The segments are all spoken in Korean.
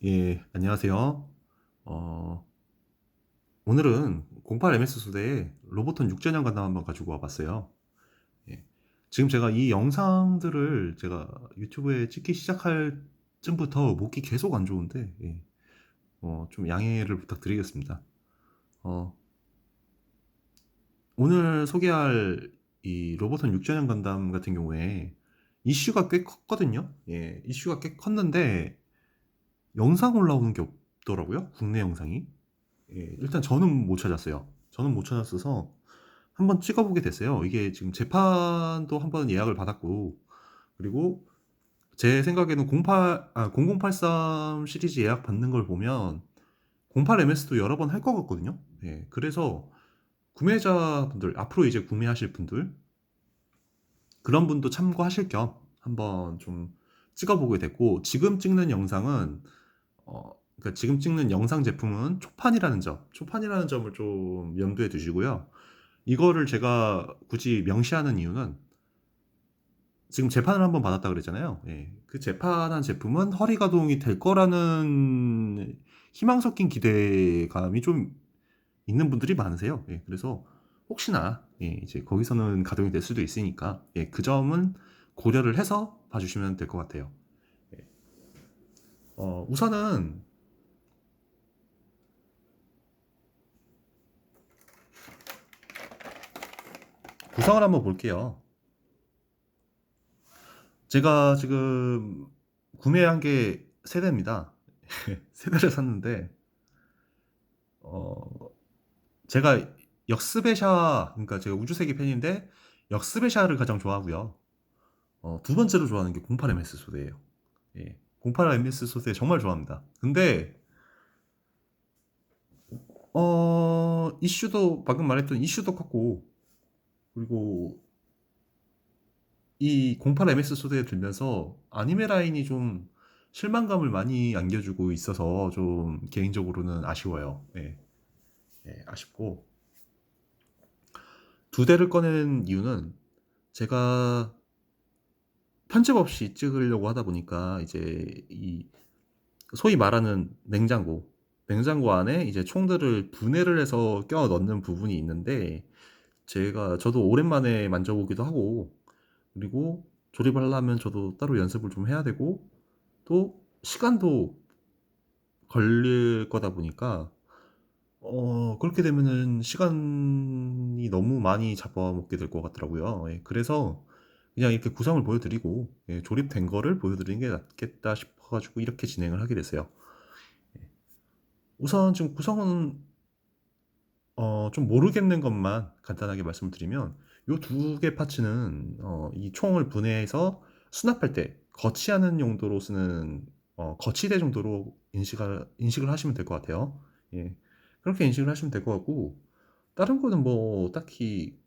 예, 안녕하세요. 어, 오늘은 08MS 소대의 로보톤 6전형 간담 한번 가지고 와봤어요. 예. 지금 제가 이 영상들을 제가 유튜브에 찍기 시작할 쯤부터 목이 계속 안 좋은데, 예. 좀 양해를 부탁드리겠습니다. 어, 오늘 소개할 이 로보톤 6전형 간담 같은 경우에 이슈가 꽤 컸거든요. 예, 이슈가 꽤 컸는데 영상 올라오는 게 없더라고요. 국내 영상이. 예, 일단 저는 못 찾았어요. 저는 못 찾았어서 한번 찍어보게 됐어요. 이게 지금 재판도 한번 예약을 받았고, 그리고 제 생각에는 0083 시리즈 예약 받는 걸 보면 08MS도 여러 번 할 것 같거든요. 예, 그래서 구매자분들, 앞으로 이제 구매하실 분들, 그런 분도 참고하실 겸 한번 좀 찍어보게 됐고, 지금 찍는 영상은 그러니까 지금 찍는 영상 제품은 초판이라는 점을 좀 염두에 두시고요. 이거를 제가 굳이 명시하는 이유는 지금 재판을 한번 받았다 그랬잖아요. 예. 그 재판한 제품은 허리 가동이 될 거라는 희망 섞인 기대감이 좀 있는 분들이 많으세요. 예. 그래서 혹시나 이제 거기서는 가동이 될 수도 있으니까 그 점은 고려를 해서 봐주시면 될 것 같아요. 예. 우선은 구성을 한번 볼게요. 제가 지금 구매한 게 세대입니다. 세대를 샀는데 어 제가 그러니까 제가 우주세기 팬인데 역스베샤를 가장 좋아하고요. 두 번째로 좋아하는 게 08MS 소대예요. 예. 08MS 소대 정말 좋아합니다. 근데 이슈도 방금 말했던 이슈도 컸고, 그리고 이 08MS 소대에 들면서 아니메 라인이 좀 실망감을 많이 안겨주고 있어서 좀 개인적으로는 아쉬워요. 예. 예, 아쉽고 두 대를 꺼낸 이유는 제가 편집 없이 찍으려고 하다 보니까 이제 이 소위 말하는 냉장고 안에 이제 총들을 분해를 해서 껴 넣는 부분이 있는데, 저도 오랜만에 만져보기도 하고, 그리고 조립을 하려면 저도 따로 연습을 좀 해야 되고, 또 시간도 걸릴 거다 보니까 그렇게 되면은 시간이 너무 많이 잡아먹게 될 것 같더라고요. 예, 그래서 그냥 이렇게 구성을 보여드리고, 조립된 거를 보여드리는 게 낫겠다 싶어가지고 이렇게 진행을 하게 됐어요. 우선 지금 구성은 좀 모르겠는 것만 간단하게 말씀을 드리면, 요 두 개 파츠는 이 총을 분해해서 수납할 때 거치하는 용도로 쓰는 거치대 정도로 인식을 하시면 될 것 같아요. 예. 그렇게 인식을 하시면 될 것 같고, 다른 거는 뭐 딱히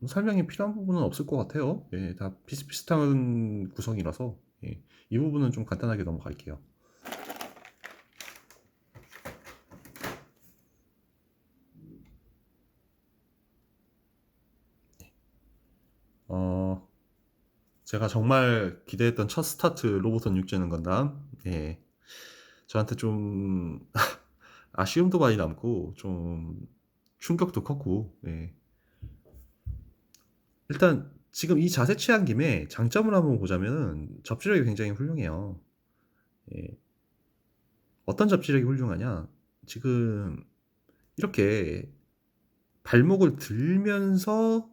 설명이 필요한 부분은 없을 것 같아요. 예, 다 비슷비슷한 구성이라서 이 부분은 좀 간단하게 넘어갈게요. 어, 제가 정말 기대했던 첫 스타트 로보톤 육지는 건담. 예. 저한테 좀 아쉬움도 많이 남고 좀 충격도 컸고. 예. 일단 지금 이 자세 취한 김에 장점을 한번 보자면은 접지력이 굉장히 훌륭해요. 예. 어떤 접지력이 훌륭하냐? 지금 이렇게 발목을 들면서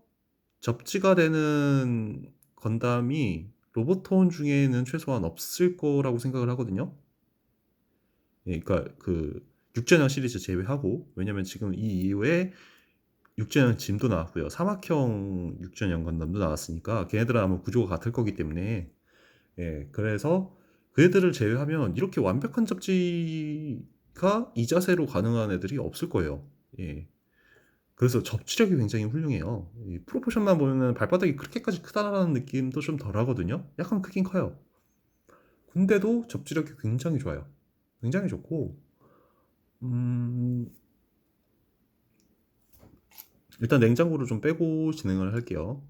접지가 되는 건담이 로보톤 중에는 최소한 없을 거라고 생각을 하거든요. 예, 그러니까 그 육전형 시리즈 제외하고, 왜냐면 지금 이 이후에 육전형 짐도 나왔고요, 사막형 육전형 건담도 나왔으니까 걔네들은 아마 구조가 같을 거기 때문에, 그래서 그 애들을 제외하면 이렇게 완벽한 접지가 이 자세로 가능한 애들이 없을 거예요. 예. 그래서 접지력이 굉장히 훌륭해요. 이 프로포션만 보면은 발바닥이 그렇게까지 크다라는 느낌도 좀 덜 하거든요. 약간 크긴 커요. 근데도 접지력이 굉장히 좋아요. 굉장히 좋고, 음, 일단 냉장고를 좀 빼고 진행을 할게요.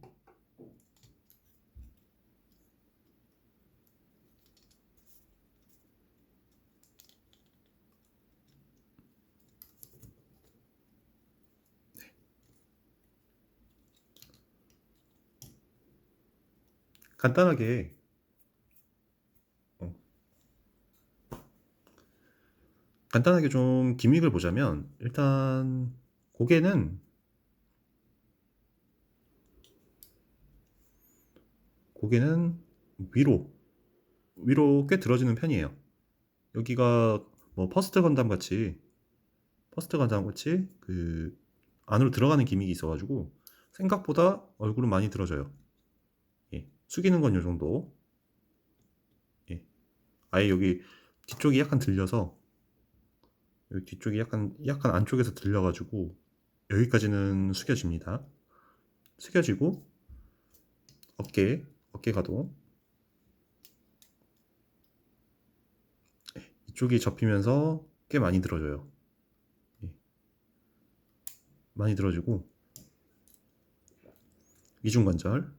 간단하게 어, 간단하게 좀 기믹을 보자면 일단 고개는 고개는 위로 꽤 들어지는 편이에요. 여기가 뭐 퍼스트 건담 같이 그 안으로 들어가는 기믹이 있어가지고 생각보다 얼굴은 많이 들어져요. 예, 숙이는 건 요 정도. 예, 아예 여기 뒤쪽이 약간 들려서 여기 뒤쪽이 약간 안쪽에서 들려가지고 여기까지는 숙여집니다. 숙여지고 어깨 가동 이쪽이 접히면서 꽤 많이 들어져요. 예, 많이 들어지고 이중관절,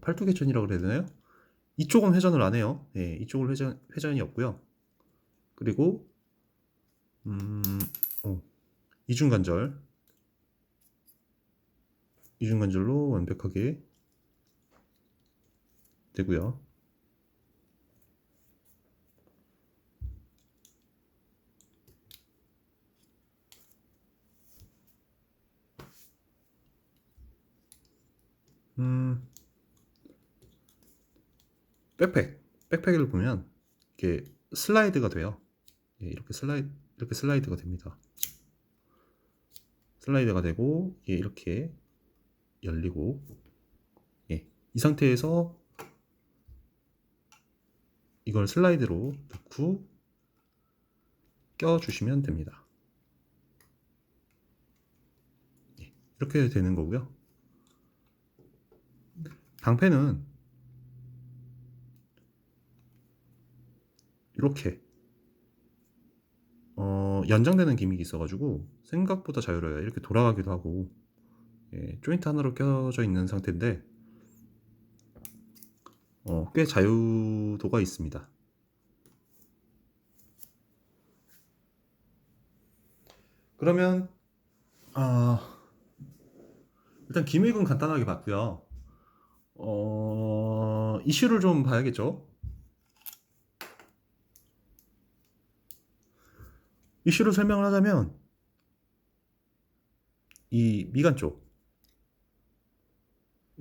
팔뚝 회전이라고 그래야 되나요? 이쪽은 회전을 안 해요. 예, 이쪽은 회전이 없고요. 그리고 음, 어, 이중관절, 이중관절로 완벽하게 되고요. 음, 백팩을 보면 이렇게 슬라이드가 돼요. 예, 이렇게 슬라이드가 됩니다. 슬라이드가 되고 이렇게 열리고 예, 이 상태에서 이걸 슬라이드로 넣고 껴주시면 됩니다. 예, 이렇게 되는 거고요. 방패는 이렇게 연장되는 기믹이 있어가지고 생각보다 자유로워요. 이렇게 돌아가기도 하고 예, 조인트 하나로 껴져 있는 상태인데 꽤 자유도가 있습니다. 그러면 일단 기믹은 간단하게 봤고요. 이슈를 좀 봐야겠죠. 이슈를 설명을 하자면 이 미간 쪽,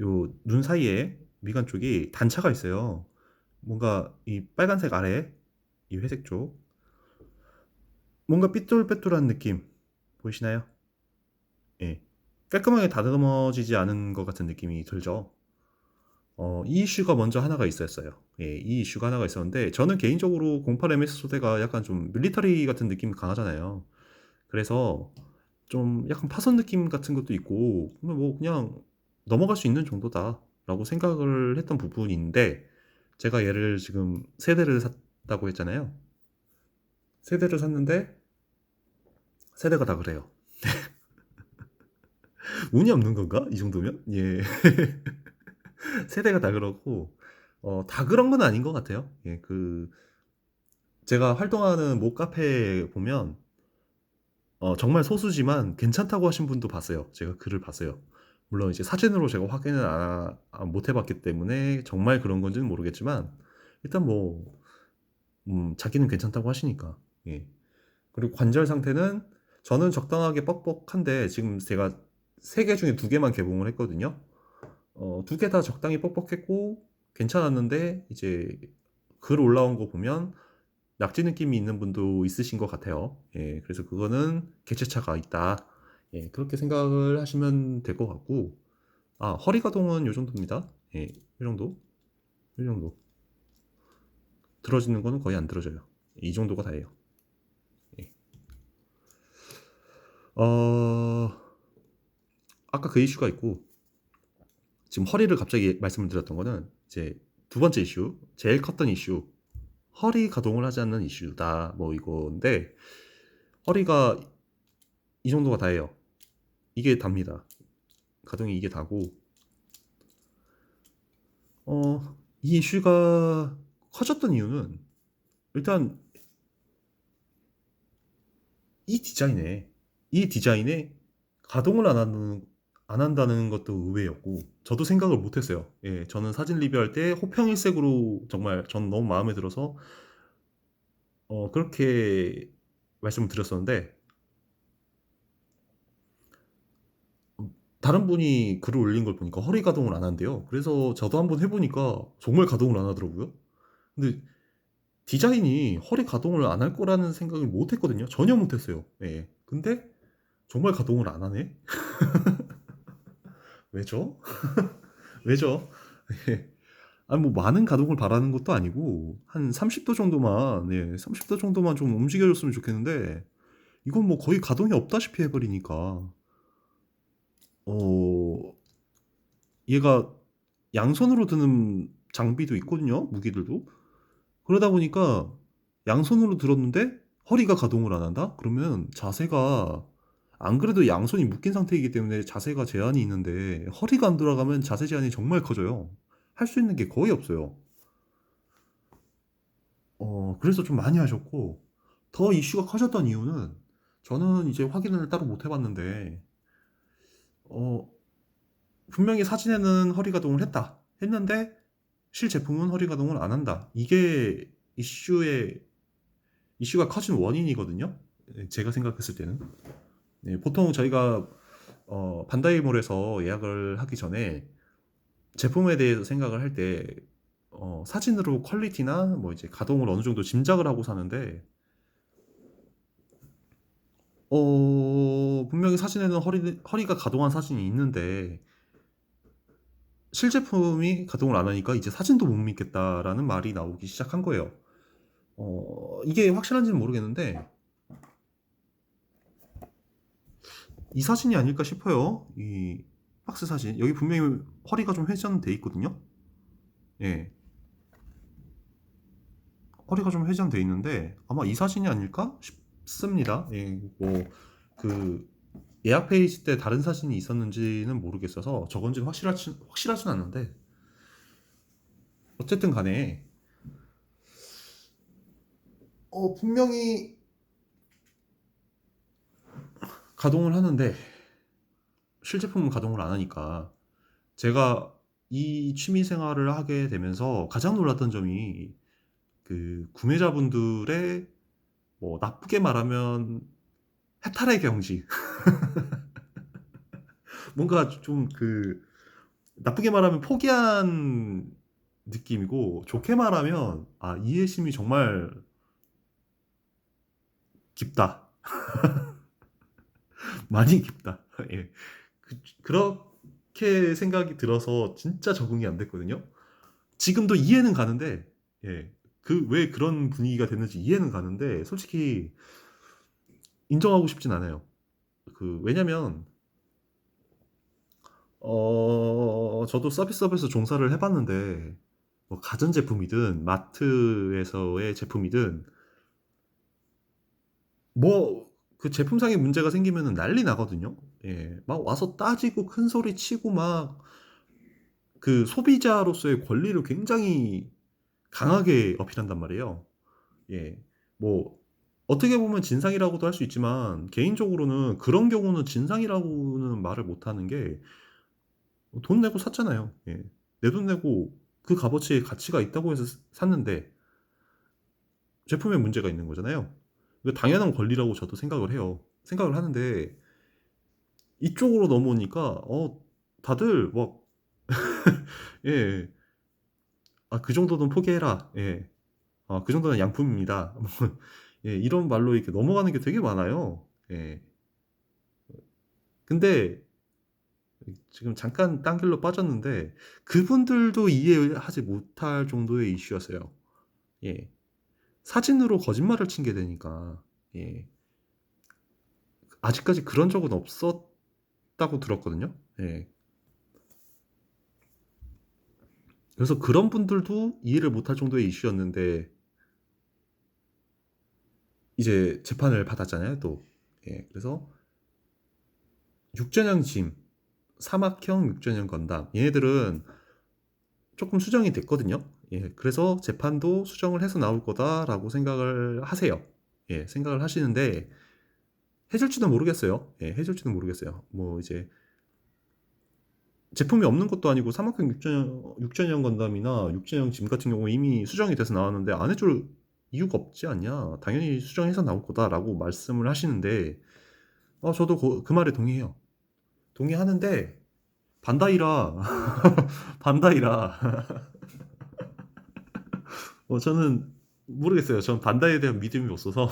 요 눈 사이에 미간 쪽이 단차가 있어요. 뭔가 이 빨간색 아래, 이 회색 쪽, 뭔가 삐뚤빼뚤한 느낌 보이시나요? 예, 깔끔하게 다듬어지지 않은 것 같은 느낌이 들죠. 이 이슈가 먼저 하나가 있었어요. 예, 이 이슈가 하나가 있었는데 저는 개인적으로 08MS 소대가 약간 좀 밀리터리 같은 느낌이 강하잖아요. 그래서 좀 약간 파손 느낌 같은 것도 있고 뭐 그냥 넘어갈 수 있는 정도다라고 생각을 했던 부분인데 제가 얘를 지금 세대를 샀다고 했잖아요. 세대를 샀는데 세대가 다 그래요. 운이 없는 건가? 이 정도면? 예. 세대가 다 그렇고 다 그런 건 아닌 것 같아요. 예, 제가 활동하는 모 카페에 보면 정말 소수지만 괜찮다고 하신 분도 봤어요. 제가 글을 봤어요. 물론 이제 사진으로 제가 확인을 못 해봤기 때문에 정말 그런 건지는 모르겠지만 일단 뭐 자기는 괜찮다고 하시니까 예. 그리고 관절 상태는 저는 적당하게 뻑뻑한데 지금 제가 3개 중에 2개만 개봉을 했거든요. 2개 다 적당히 뻑뻑했고 괜찮았는데 이제 글 올라온 거 보면 낙지 느낌이 있는 분도 있으신 것 같아요. 예, 그래서 그거는 개체차가 있다. 예, 그렇게 생각을 하시면 될 것 같고, 허리 가동은 요 정도입니다. 예, 이 정도, 이 정도. 들어지는 거는 거의 안 들어져요. 이 정도가 다예요. 예. 어, 아까 그 이슈가 있고, 지금 허리를 갑자기 말씀을 드렸던 거는 이제 2번째 이슈, 제일 컸던 이슈, 허리 가동을 하지 않는 이슈다. 뭐 이건데, 허리가 이 정도가 다예요. 이게 답니다. 가동이 이게 다고, 이 이슈가 커졌던 이유는 일단 이 디자인에 가동을 안 하는 안 한다는 것도 의외였고 저도 생각을 못 했어요. 예. 저는 사진 리뷰할 때 호평일색으로 정말 전 너무 마음에 들어서 그렇게 말씀을 드렸었는데 다른 분이 글을 올린 걸 보니까 허리 가동을 안 한대요. 그래서 저도 한번 해 보니까 정말 가동을 안 하더라고요. 근데 디자인이 허리 가동을 안 할 거라는 생각을 못 했거든요. 전혀 못 했어요. 예. 근데 정말 가동을 안 하네? 왜죠? 왜죠? 예. 아니 뭐 많은 가동을 바라는 것도 아니고 한 30도 정도만 30도 정도만 좀 움직여 줬으면 좋겠는데 이건 뭐 거의 가동이 없다시피 해 버리니까 어 얘가 양손으로 드는 장비도 있거든요, 무기들도. 그러다 보니까 양손으로 들었는데 허리가 가동을 안 한다? 그러면 자세가 안 그래도 양손이 묶인 상태이기 때문에 자세가 제한이 있는데 허리가 안 돌아가면 자세 제한이 정말 커져요. 할 수 있는 게 거의 없어요. 그래서 좀 많이 하셨고 더 이슈가 커졌던 이유는 저는 이제 확인을 따로 못 해봤는데 어, 분명히 사진에는 허리 가동을 했다 했는데 실제품은 허리 가동을 안 한다. 이게 이슈가 커진 원인이거든요. 제가 생각했을 때는. 네, 보통 저희가 반다이몰에서 예약을 하기 전에 제품에 대해서 생각을 할 때 사진으로 퀄리티나 뭐 이제 가동을 어느 정도 짐작을 하고 사는데 분명히 사진에는 허리가 가동한 사진이 있는데 실제품이 가동을 안 하니까 이제 사진도 못 믿겠다라는 말이 나오기 시작한 거예요. 이게 확실한지는 모르겠는데 이 사진이 아닐까 싶어요. 이 박스 사진. 여기 분명히 허리가 좀 회전돼 있거든요. 예. 허리가 좀 회전돼 있는데 아마 이 사진이 아닐까 싶습니다. 예. 뭐 그 예약 페이지 때 다른 사진이 있었는지는 모르겠어서 저건지는 확실하진 않는데 어쨌든 간에 분명히 가동을 하는데 실제품은 가동을 안 하니까 제가 이 취미 생활을 하게 되면서 가장 놀랐던 점이 그 구매자분들의 뭐 나쁘게 말하면 해탈의 경지. 뭔가 좀 나쁘게 말하면 포기한 느낌이고 좋게 말하면 이해심이 정말 깊다. 많이 깊다. 예. 그렇게 생각이 들어서 진짜 적응이 안 됐거든요. 지금도 이해는 가는데 예. 왜 그런 분위기가 됐는지 이해는 가는데 솔직히 인정하고 싶진 않아요. 왜냐면 저도 서비스업에서 종사를 해 봤는데 뭐 가전제품이든 마트에서의 제품이든 뭐 그 제품상의 문제가 생기면은 난리 나거든요. 예. 막 와서 따지고 큰 소리 치고 막 소비자로서의 권리를 굉장히 강하게 어필한단 말이에요. 예. 뭐 어떻게 보면 진상이라고도 할 수 있지만 개인적으로는 그런 경우는 진상이라고는 말을 못 하는 게 돈 내고 샀잖아요. 예. 내 돈 내고 그 값어치에 가치가 있다고 해서 샀는데 제품에 문제가 있는 거잖아요. 이거 당연한 권리라고 저도 생각을 해요. 생각을 하는데 이쪽으로 넘어오니까 다들 막 예. 그 정도는 포기해라." 예. "그 정도는 양품입니다." 뭐 예 이런 말로 이렇게 넘어가는 게 되게 많아요. 예. 근데 지금 잠깐 딴 길로 빠졌는데 그분들도 이해하지 못할 정도의 이슈였어요. 예. 사진으로 거짓말을 친 게 되니까. 예. 아직까지 그런 적은 없었다고 들었거든요. 예. 그래서 그런 분들도 이해를 못할 정도의 이슈였는데 이제 재판을 받았잖아요, 또. 예. 그래서 육전형 짐, 사막형 육전형 건담 얘네들은 조금 수정이 됐거든요. 예. 그래서 재판도 수정을 해서 나올 거다라고 생각을 하세요. 예. 생각을 하시는데 해 줄지도 모르겠어요. 예. 해 줄지도 모르겠어요. 뭐 이제 제품이 없는 것도 아니고 사막행 6전형 건담이나 6전형 짐 같은 경우 이미 수정이 돼서 나왔는데 안 해줄 이유가 없지 않냐. 당연히 수정해서 나올 거다라고 말씀을 하시는데, 저도 그 말에 동의해요. 동의하는데, 반다이라, 반다이라, 저는 모르겠어요. 전 반다이에 대한 믿음이 없어서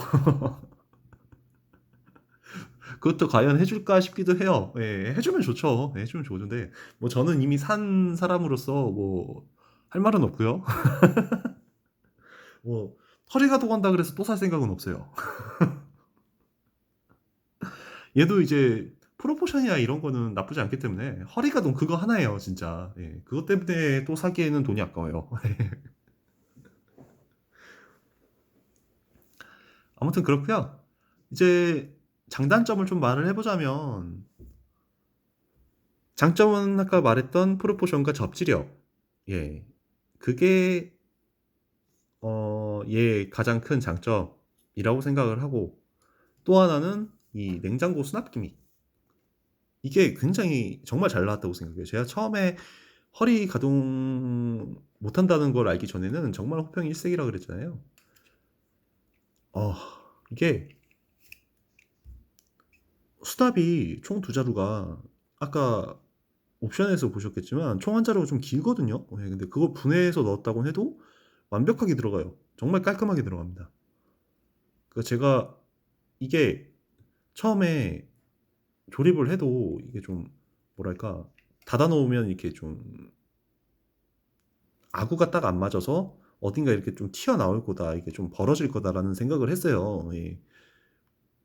그것도 과연 해줄까 싶기도 해요. 예, 해주면 좋죠. 예, 해주면 좋은데, 뭐 저는 이미 산 사람으로서 뭐 할 말은 없고요. 뭐 허리가 도간다 그래서 또 살 생각은 없어요. 얘도 이제 프로포션이나 이런 거는 나쁘지 않기 때문에 허리가 동 그거 하나예요, 진짜. 예, 그것 때문에 또 사기에는 돈이 아까워요. 아무튼 그렇고요. 이제 장단점을 좀 말을 해보자면, 장점은 아까 말했던 프로포션과 접지력. 예, 그게 얘 가장 큰 장점이라고 생각을 하고, 또 하나는 이 냉장고 수납 기믹. 이게 굉장히 정말 잘 나왔다고 생각해요. 제가 처음에 허리 가동 못한다는 걸 알기 전에는 정말 호평이 일색이라 그랬잖아요. 어, 이게 수납이 총 두 자루가, 아까 옵션에서 보셨겠지만 총 한 자루가 좀 길거든요. 근데 그걸 분해해서 넣었다고 해도 완벽하게 들어가요. 정말 깔끔하게 들어갑니다. 그러니까 제가 이게 처음에 조립을 해도 이게 좀 뭐랄까, 닫아 놓으면 이렇게 좀 아구가 딱 안 맞아서 어딘가 이렇게 좀 튀어나올 거다, 이게 좀 벌어질 거다라는 생각을 했어요. 예.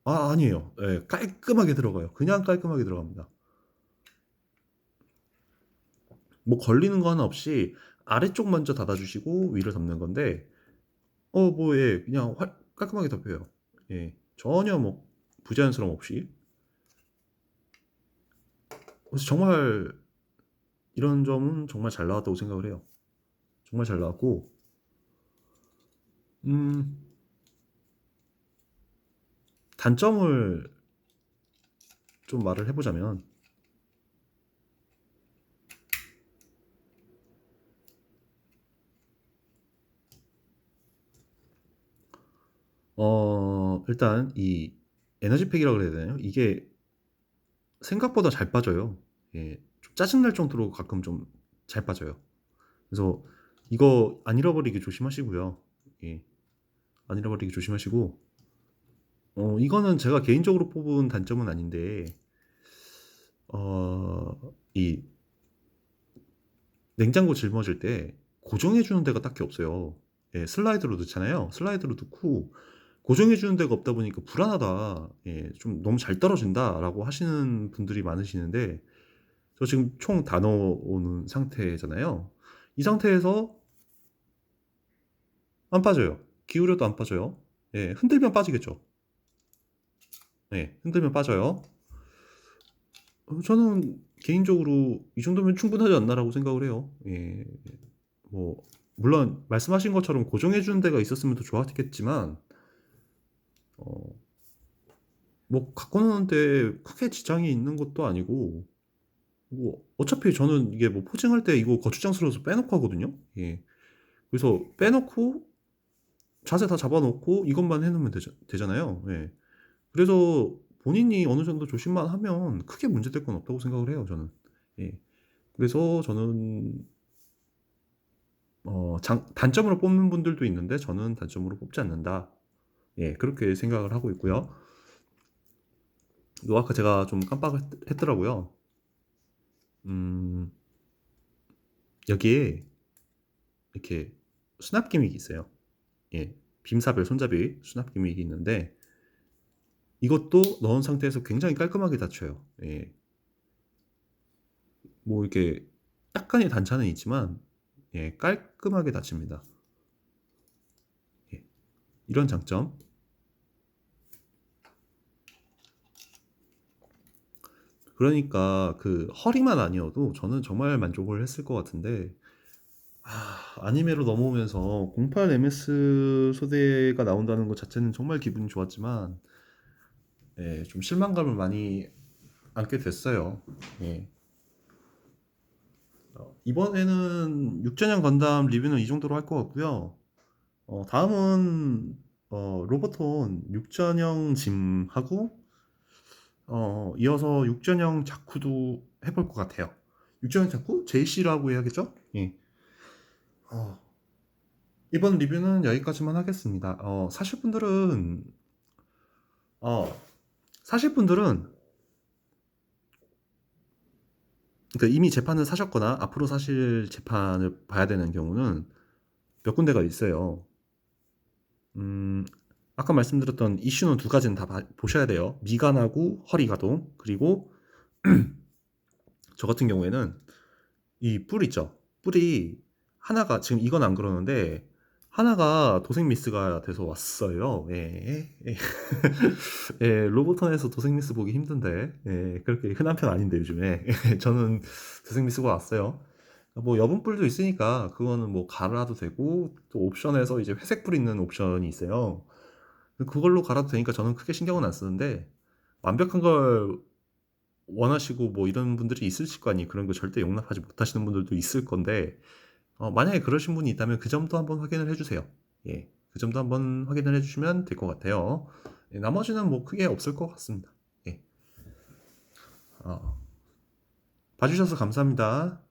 아니에요. 예, 깔끔하게 들어가요. 그냥 깔끔하게 들어갑니다. 뭐 걸리는 거 하나 없이 아래쪽 먼저 닫아주시고 위를 덮는 건데, 예, 그냥 깔끔하게 덮여요. 예, 전혀 뭐 부자연스러움 없이. 그래서 정말 이런 점은 정말 잘 나왔다고 생각을 해요. 정말 잘 나왔고, 음, 단점을 좀 말을 해보자면, 일단 이 에너지팩이라고 그래야 되나요? 이게 생각보다 잘 빠져요. 예, 좀 짜증날 정도로 가끔 좀 잘 빠져요. 그래서 이거 안 잃어버리게 조심하시고요. 예, 안 잃어버리게 조심하시고, 이거는 제가 개인적으로 뽑은 단점은 아닌데, 이 냉장고 짊어질 때 고정해 주는 데가 딱히 없어요. 예, 슬라이드로 넣잖아요. 슬라이드로 넣고 고정해 주는 데가 없다 보니까 불안하다. 예, 좀 너무 잘 떨어진다라고 하시는 분들이 많으시는데, 저 지금 총 다 넣어오는 상태잖아요. 이 상태에서 안 빠져요. 기울여도 안 빠져요. 예, 흔들면 빠지겠죠. 예, 흔들면 빠져요. 저는 개인적으로 이 정도면 충분하지 않나라고 생각을 해요. 예, 뭐 물론 말씀하신 것처럼 고정해 주는 데가 있었으면 더 좋았겠지만, 어, 뭐 갖고 노는데 크게 지장이 있는 것도 아니고, 뭐 어차피 저는 이게 뭐 포징할 때 이거 거추장스러워서 빼놓고 하거든요. 예, 그래서 빼놓고 자세 다 잡아놓고 이것만 해놓으면 되잖아요. 예, 그래서 본인이 어느 정도 조심만 하면 크게 문제될 건 없다고 생각을 해요, 저는. 예, 그래서 저는 단점으로 뽑는 분들도 있는데 저는 단점으로 뽑지 않는다. 예, 그렇게 생각을 하고 있고요. 또 아까 제가 좀 깜빡했더라고요. 여기에 이렇게 수납 기믹이 있어요. 예, 빔사별 손잡이 수납 기믹이 있는데 이것도 넣은 상태에서 굉장히 깔끔하게 닫혀요. 예, 뭐 이렇게 약간의 단차는 있지만, 예, 깔끔하게 닫힙니다. 예, 이런 장점. 그러니까 그 허리만 아니어도 저는 정말 만족을 했을 것 같은데, 아니메로 넘어오면서 08 MS 소대가 나온다는 것 자체는 정말 기분이 좋았지만, 예, 좀 실망감을 많이 안게 됐어요. 예. 이번에는 6전형 건담 리뷰는 이 정도로 할 것 같고요. 다음은 로보톤 6전형 짐하고 이어서 6전형 자쿠도 해볼 것 같아요. 6전형 자쿠? JC라고 해야겠죠? 예. 어, 이번 리뷰는 여기까지만 하겠습니다. 어, 사실 분들은 그러니까 이미 재판을 사셨거나 앞으로 사실 재판을 봐야 되는 경우는 몇 군데가 있어요. 아까 말씀드렸던 이슈는 두 가지는 다 보셔야 돼요. 미간하고 허리가동. 그리고 저 같은 경우에는 이 뿔 있죠. 뿔이 하나가 지금 이건 안 그러는데 하나가 도색 미스가 돼서 왔어요. 예. 예. 예, 로보톤에서 도색 미스 보기 힘든데 그렇게 흔한 편 아닌데 요즘에 저는 도색 미스가 왔어요. 뭐 여분 뿔도 있으니까 그거는 뭐 갈아도 되고 또 옵션에서 이제 회색 뿔 있는 옵션이 있어요. 그걸로 갈아도 되니까 저는 크게 신경은 안 쓰는데 완벽한 걸 원하시고 뭐 이런 분들이 있으실 거 아니에요. 그런 거 절대 용납하지 못하시는 분들도 있을 건데 만약에 그러신 분이 있다면 그 점도 한번 확인을 해주세요. 예, 그 점도 한번 확인을 해주시면 될 것 같아요. 예, 나머지는 뭐 크게 없을 것 같습니다. 예, 어, 봐주셔서 감사합니다.